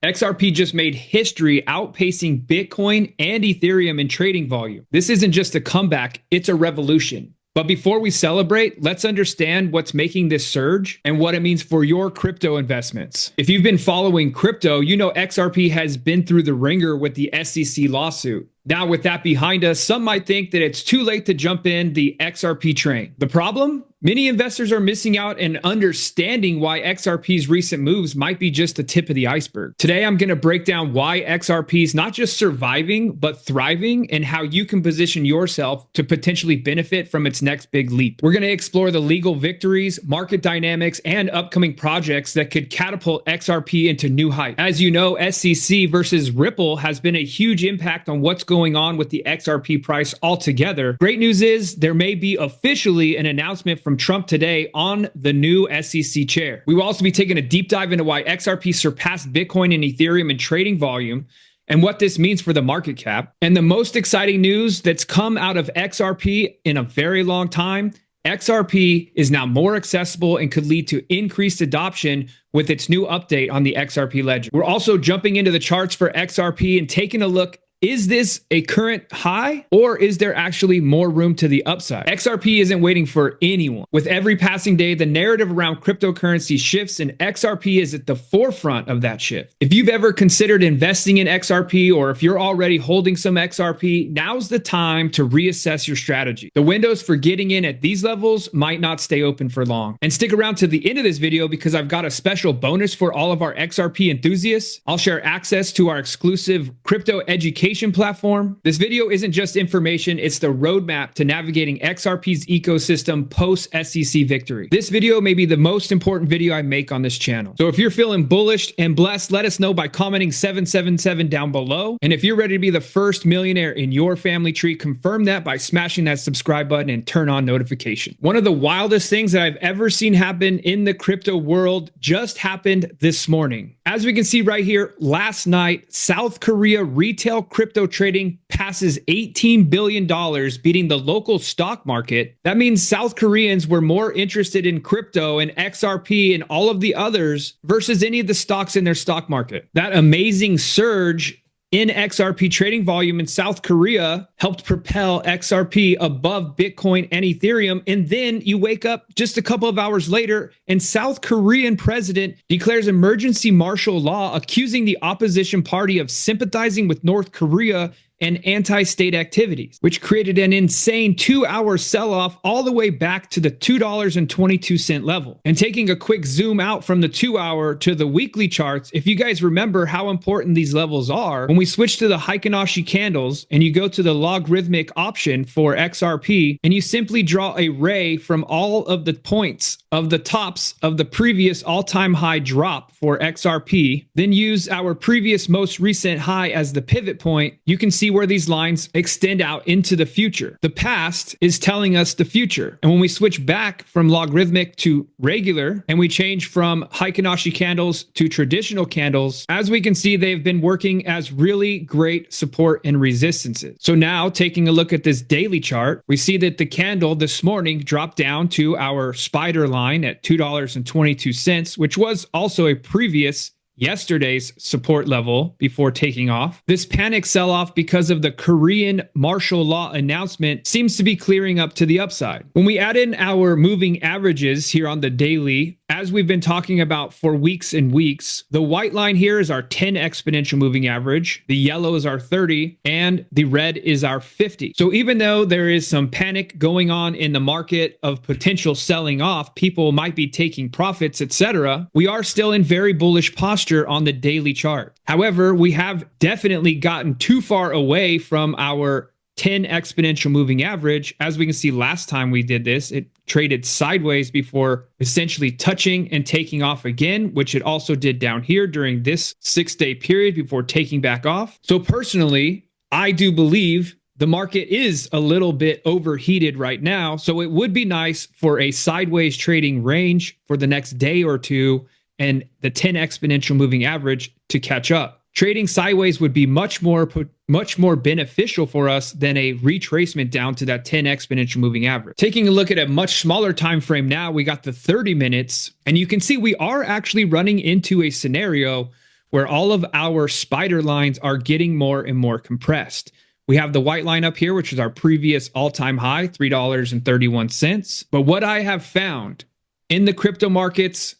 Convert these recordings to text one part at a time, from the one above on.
XRP just made history outpacing Bitcoin and Ethereum in trading volume. This isn't just a comeback, it's a revolution. But before we celebrate, let's understand what's making this surge and what it means for your crypto investments. If you've been following crypto, you know XRP has been through the ringer with the SEC lawsuit. Now, with that behind us, some might think that it's too late to jump in the XRP train. The problem? Many investors are missing out and understanding why XRP's recent moves might be just the tip of the iceberg. Today, I'm going to break down why XRP is not just surviving, but thriving, and how you can position yourself to potentially benefit from its next big leap. We're going to explore the legal victories, market dynamics, and upcoming projects that could catapult XRP into new heights. As you know, SEC versus Ripple has been a huge impact on what's going on with the XRP price altogether. Great news is there may be officially an announcement from Trump today on the new SEC chair. We will also be taking a deep dive into why XRP surpassed Bitcoin and Ethereum in trading volume and what this means for the market cap. And the most exciting news that's come out of XRP in a very long time, XRP is now more accessible and could lead to increased adoption with its new update on the XRP Ledger. We're also jumping into the charts for XRP and taking a look. Is this a current high, or is there actually more room to the upside? XRP isn't waiting for anyone. With every passing day, the narrative around cryptocurrency shifts, and XRP is at the forefront of that shift. If you've ever considered investing in XRP, or if you're already holding some XRP, now's the time to reassess your strategy. The windows for getting in at these levels might not stay open for long. And stick around to the end of this video because I've got a special bonus for all of our XRP enthusiasts. I'll share access to our exclusive crypto education platform. This video isn't just information, it's the roadmap to navigating XRP's ecosystem post SEC victory. This video may be the most important video I make on this channel. So if you're feeling bullish and blessed, let us know by commenting 777 down below. And if you're ready to be the first millionaire in your family tree, confirm that by smashing that subscribe button and turn on notification. One of the wildest things that I've ever seen happen in the crypto world just happened this morning. As we can see right here, last night, South Korea retail crypto trading passes $18 billion, beating the local stock market. That means South Koreans were more interested in crypto and XRP and all of the others versus any of the stocks in their stock market. That amazing surge in XRP trading volume in South Korea helped propel XRP above Bitcoin and Ethereum. And then you wake up just a couple of hours later and South Korean president declares emergency martial law, accusing the opposition party of sympathizing with North Korea and anti-state activities, which created an insane 2-hour sell-off all the way back to the $2.22 level. And taking a quick zoom out from the 2-hour to the weekly charts, if you guys remember how important these levels are, when we switch to the Heikin-Ashi candles and you go to the logarithmic option for XRP and you simply draw a ray from all of the points of the tops of the previous all-time high drop for XRP, then use our previous most recent high as the pivot point, you can see where these lines extend out into the future. The past is telling us the future. And when we switch back from logarithmic to regular, and we change from Heikin-Ashi candles to traditional candles, as we can see, they've been working as really great support and resistances. So now taking a look at this daily chart, we see that the candle this morning dropped down to our spider line at $2.22, which was also a previous yesterday's support level before taking off. This panic sell-off because of the Korean martial law announcement seems to be clearing up to the upside. When we add in our moving averages here on the daily, as we've been talking about for weeks and weeks, the white line here is our 10 exponential moving average, the yellow is our 30, and the red is our 50. So even though there is some panic going on in the market of potential selling off, people might be taking profits, etc., we are still in very bullish posture on the daily chart. However, we have definitely gotten too far away from our 10 exponential moving average. As we can see last time we did this, it traded sideways before essentially touching and taking off again, which it also did down here during this 6-day period before taking back off. So personally, I do believe the market is a little bit overheated right now. So it would be nice for a sideways trading range for the next day or two and the 10 exponential moving average to catch up. Trading sideways would be much more beneficial for us than a retracement down to that 10 exponential moving average. Taking a look at a much smaller time frame now, we got the 30 minutes, and you can see we are actually running into a scenario where all of our spider lines are getting more and more compressed. We have the white line up here, which is our previous all-time high, $3.31. But what I have found in the crypto markets,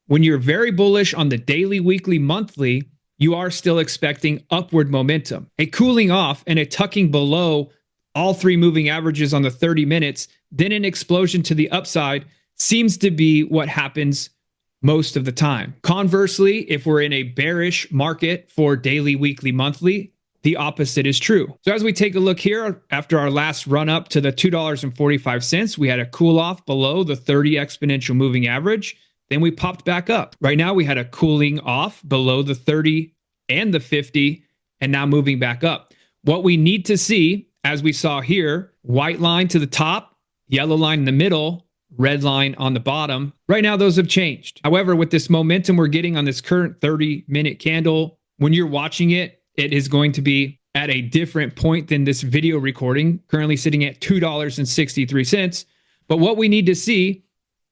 when you're very bullish on the daily, weekly, monthly, you are still expecting upward momentum. A cooling off and a tucking below all three moving averages on the 30 minutes, then an explosion to the upside seems to be what happens most of the time. Conversely, if we're in a bearish market for daily, weekly, monthly, the opposite is true. So as we take a look here, after our last run up to the $2.45, we had a cool off below the 30 exponential moving average. Then we popped back up. Right now we had a cooling off below the 30 and the 50, and now moving back up. What we need to see, as we saw here, white line to the top, yellow line in the middle, red line on the bottom. Right now, those have changed. However, with this momentum we're getting on this current 30-minute candle, when you're watching it, it is going to be at a different point than this video recording, currently sitting at $2.63. But what we need to see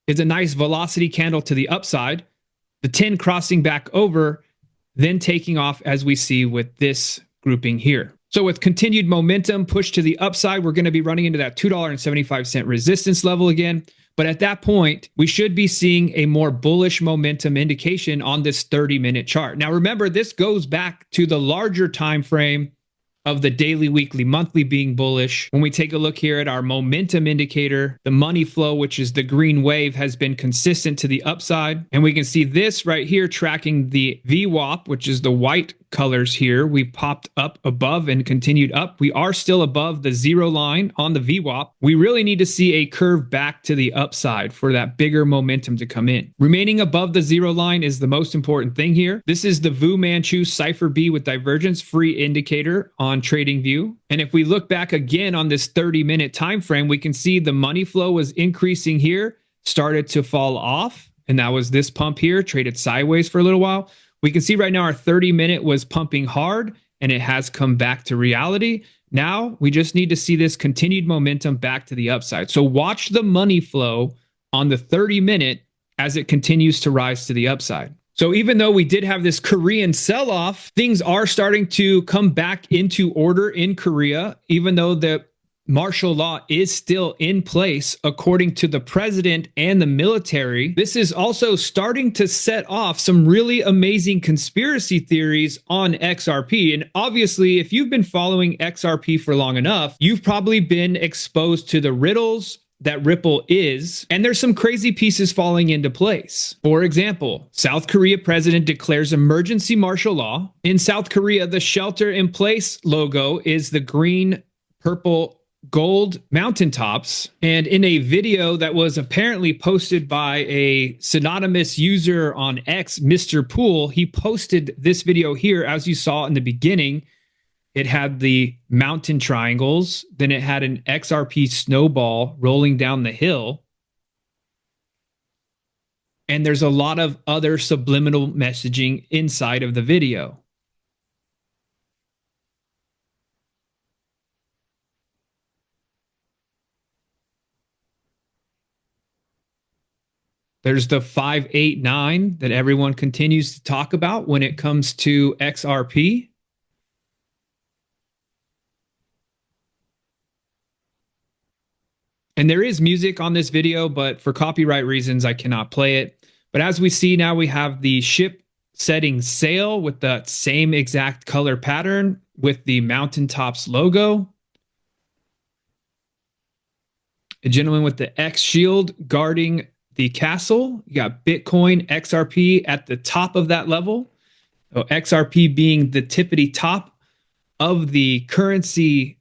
is a nice velocity candle to the upside, the 10 crossing back over, then taking off as we see with this grouping here. So with continued momentum push to the upside, we're going to be running into that $2.75 resistance level again. But at that point, we should be seeing a more bullish momentum indication on this 30-minute chart. Now, remember, this goes back to the larger time frame of the daily, weekly, monthly being bullish. When we take a look here at our momentum indicator, the money flow, which is the green wave, has been consistent to the upside. And we can see this right here tracking the VWAP, which is the white colors here. We popped up above and continued up. We are still above the zero line on the VWAP. We really need to see a curve back to the upside for that bigger momentum to come in. Remaining above the zero line is the most important thing here. This is the Vu Manchu Cipher B with divergence free indicator on TradingView. And if we look back again on this 30-minute time frame, we can see the money flow was increasing here, started to fall off, and that was this pump here, traded sideways for a little while. We can see right now our 30-minute was pumping hard and it has come back to reality. Now we just need to see this continued momentum back to the upside. So watch the money flow on the 30-minute as it continues to rise to the upside. So even though we did have this Korean sell-off, things are starting to come back into order in Korea, even though the martial law is still in place according to the president and the military. This is also starting to set off some really amazing conspiracy theories on XRP. And obviously, if you've been following XRP for long enough, you've probably been exposed to the riddles that Ripple is, and there's some crazy pieces falling into place. For example, South Korea president declares emergency martial law. In South Korea, the shelter in place logo is the green, purple, gold mountaintops. And in a video that was apparently posted by a synonymous user on X, Mr. Pool, he posted this video here. As you saw in the beginning, it had the mountain triangles, then it had an XRP snowball rolling down the hill. And there's a lot of other subliminal messaging inside of the video. There's the 589 that everyone continues to talk about when it comes to XRP. And there is music on this video, but for copyright reasons, I cannot play it. But as we see now, we have the ship setting sail with the same exact color pattern with the mountaintops logo. A gentleman with the X shield guarding the castle. You got Bitcoin, XRP at the top of that level. So XRP being the tippity top of the currency.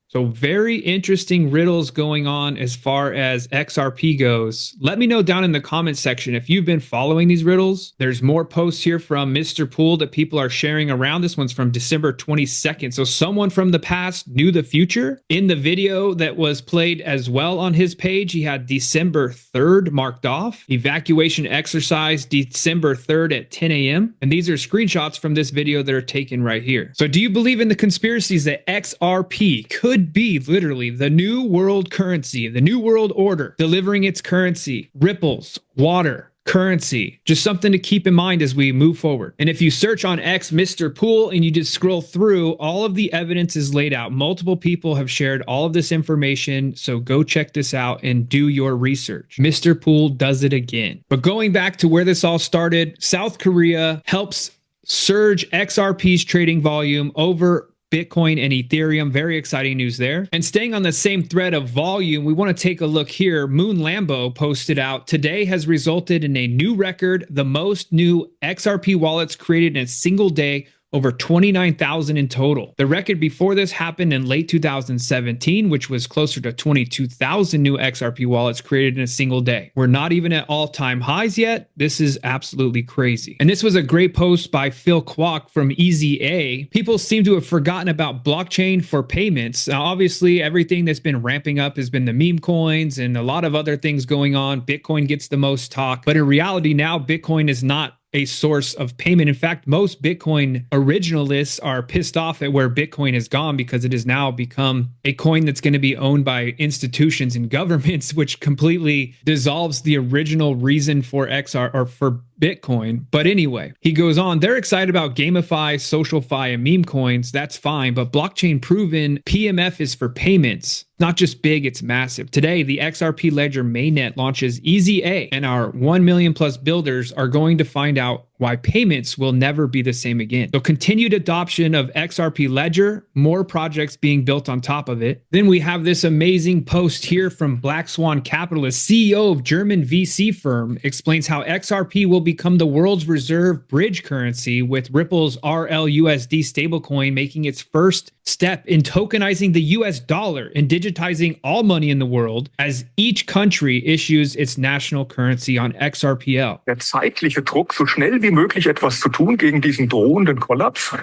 So very interesting riddles going on as far as XRP goes. Let me know down in the comment section if you've been following these riddles. There's more posts here from Mr. Pool that people are sharing around. This one's from December 22nd. So someone from the past knew the future. In the video that was played as well on his page, he had December 3rd marked off. Evacuation exercise December 3rd at 10 a.m. And these are screenshots from this video that are taken right here. So do you believe in the conspiracies that XRP could could be literally the new world currency, the new world order, delivering its currency, ripples, water, currency. Just something to keep in mind as we move forward. And if you search on X Mr. Pool and you just scroll through, all of the evidence is laid out. Multiple people have shared all of this information, so go check this out and do your research. Mr. Pool does it again. But going back to where this all started, South Korea helps surge XRP's trading volume over Bitcoin and Ethereum. Very exciting news there. And staying on the same thread of volume, we want to take a look here. Moon Lambo posted out, today has resulted in a new record, the most new XRP wallets created in a single day, over 29,000 in total. The record before this happened in late 2017, which was closer to 22,000 new XRP wallets created in a single day. We're not even at all-time highs yet. This is absolutely crazy. And this was a great post by Phil Kwok from Easy A. People seem to have forgotten about blockchain for payments. Now, obviously, everything that's been ramping up has been the meme coins and a lot of other things going on. Bitcoin gets the most talk, but in reality now, Bitcoin is not a source of payment. In fact, most Bitcoin originalists are pissed off at where Bitcoin has gone because it has now become a coin that's going to be owned by institutions and governments, which completely dissolves the original reason for XR or for Bitcoin. But anyway, he goes on, they're excited about GameFi, SocialFi, and meme coins. That's fine, but blockchain proven PMF is for payments. Not just big, it's massive. Today, the XRP Ledger mainnet launches Easy A, and our 1 million plus builders are going to find out why payments will never be the same again. So continued adoption of XRP Ledger, more projects being built on top of it. Then we have this amazing post here from Black Swan Capitalist, CEO of German VC firm, explains how XRP will become the world's reserve bridge currency, with Ripple's RLUSD stablecoin making its first step in tokenizing the US dollar and digitizing all money in the world as each country issues its national currency on XRPL. Der zeitliche Druck, so schnell wie möglich etwas zu tun gegen diesen drohenden Kollaps.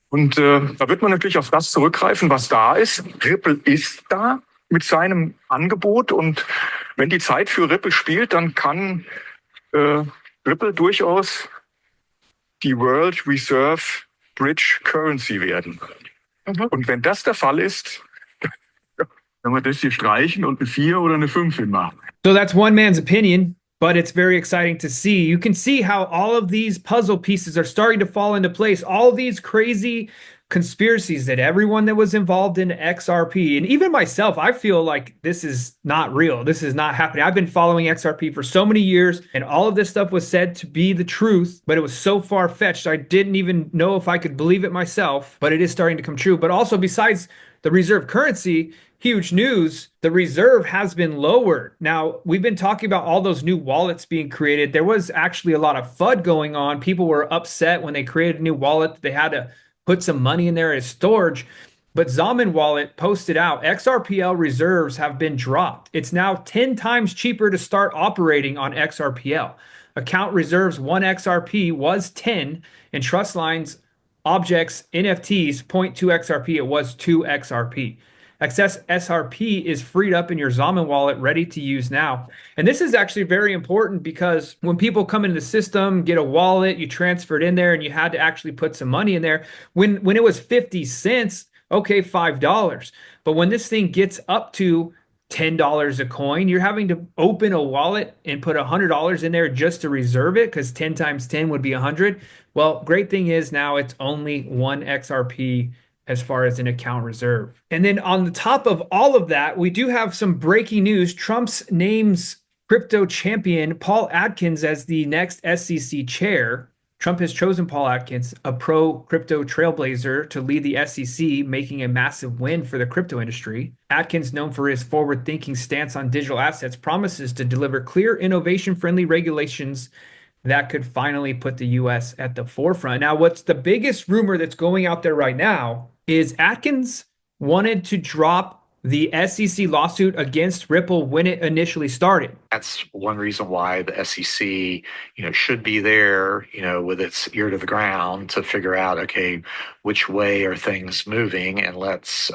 Und da wird man natürlich auf das zurückgreifen, was da ist. Ripple ist da mit seinem Angebot, und wenn die Zeit für Ripple spielt, dann kann Ripple durchaus die World Reserve Bridge Currency werden. Und wenn das der Fall ist, dann wir das hier streichen und eine 4 oder eine 5 hinmachen. So that's one man's opinion, but it's very exciting to see. You can see how all of these puzzle pieces are starting to fall into place. All these crazy conspiracies that everyone that was involved in XRP, and even myself, I feel like this is not real. This is not happening. I've been following XRP for so many years, and all of this stuff was said to be the truth, but it was so far-fetched, I didn't even know if I could believe it myself, but it is starting to come true. But also, besides the reserve currency, huge news, the reserve has been lowered. Now, we've been talking about all those new wallets being created. There was actually a lot of FUD going on. People were upset when they created a new wallet. They had to put some money in there as storage. But Zaman Wallet posted out, XRPL reserves have been dropped. It's now 10 times cheaper to start operating on XRPL. Account reserves 1 XRP was 10, and trust lines, objects, NFTs point to XRP. It was 2 XRP. Excess SRP is freed up in your Zaman wallet, ready to use now. And this is actually very important because when people come into the system, get a wallet, you transfer it in there, and you had to actually put some money in there. When it was 50 cents, okay, $5. But when this thing gets up to $10 a coin, you're having to open a wallet and put $100 in there just to reserve it, because 10 times 10 would be 100. Well, great thing is now it's only 1 XRP as far as an account reserve. And then on the top of all of that, we do have some breaking news. Trump's names crypto champion Paul Atkins as the next SEC chair. Trump has chosen Paul Atkins, a pro-crypto trailblazer, to lead the SEC, making a massive win for the crypto industry. Atkins, known for his forward-thinking stance on digital assets, promises to deliver clear, innovation-friendly regulations that could finally put the U.S. at the forefront. Now, what's the biggest rumor that's going out there right now is Atkins wanted to drop the SEC lawsuit against Ripple when it initially started. That's one reason why the SEC, should be there, with its ear to the ground to figure out, okay, which way are things moving, and let's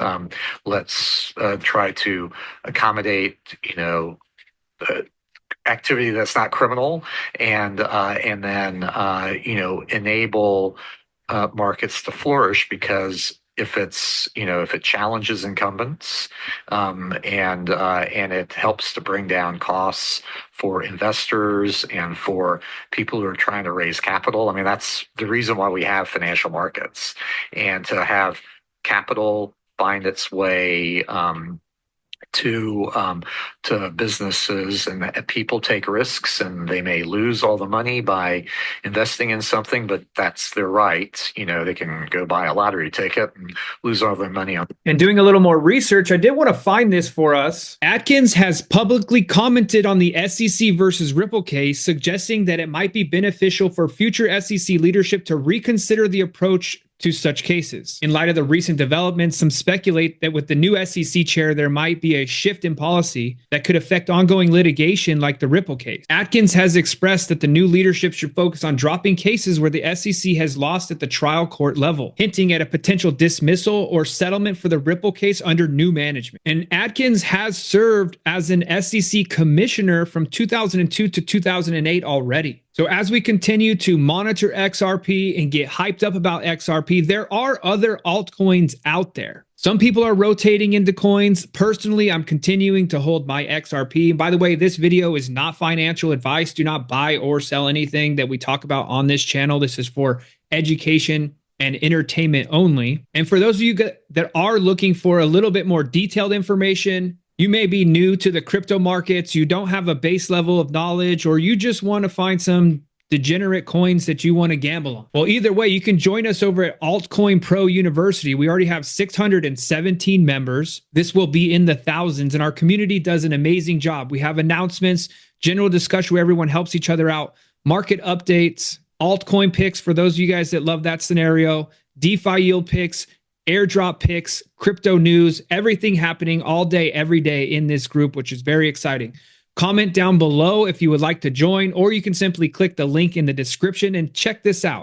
try to accommodate, activity that's not criminal, and then enable markets to flourish, because if it's, if it challenges incumbents, and it helps to bring down costs for investors and for people who are trying to raise capital. I mean, that's the reason why we have financial markets, and to have capital find its way to businesses, and people take risks, and they may lose all the money by investing in something, but that's their right. They can go buy a lottery ticket and lose all their money on. And doing a little more research, I did want to find this for us. Atkins has publicly commented on the SEC versus Ripple case, suggesting that it might be beneficial for future SEC leadership to reconsider the approach to such cases. In light of the recent developments, some speculate that with the new SEC chair, there might be a shift in policy that could affect ongoing litigation like the Ripple case. Atkins has expressed that the new leadership should focus on dropping cases where the SEC has lost at the trial court level, hinting at a potential dismissal or settlement for the Ripple case under new management. And Atkins has served as an SEC commissioner from 2002 to 2008 already. So as we continue to monitor XRP and get hyped up about XRP, there are other altcoins out there. Some people are rotating into coins. Personally, I'm continuing to hold my XRP. And by the way, this video is not financial advice. Do not buy or sell anything that we talk about on this channel. This is for education and entertainment only. And for those of you that are looking for a little bit more detailed information, you may be new to the crypto markets, you don't have a base level of knowledge, or you just want to find some degenerate coins that you want to gamble on. Well, either way, you can join us over at Altcoin Pro University. We already have 617 members. This will be in the thousands, and our community does an amazing job. We have announcements, general discussion where everyone helps each other out, market updates, altcoin picks for those of you guys that love that scenario, DeFi yield picks, airdrop picks, crypto news, everything happening all day, every day in this group, which is very exciting. Comment down below if you would like to join, or you can simply click the link in the description and check this out.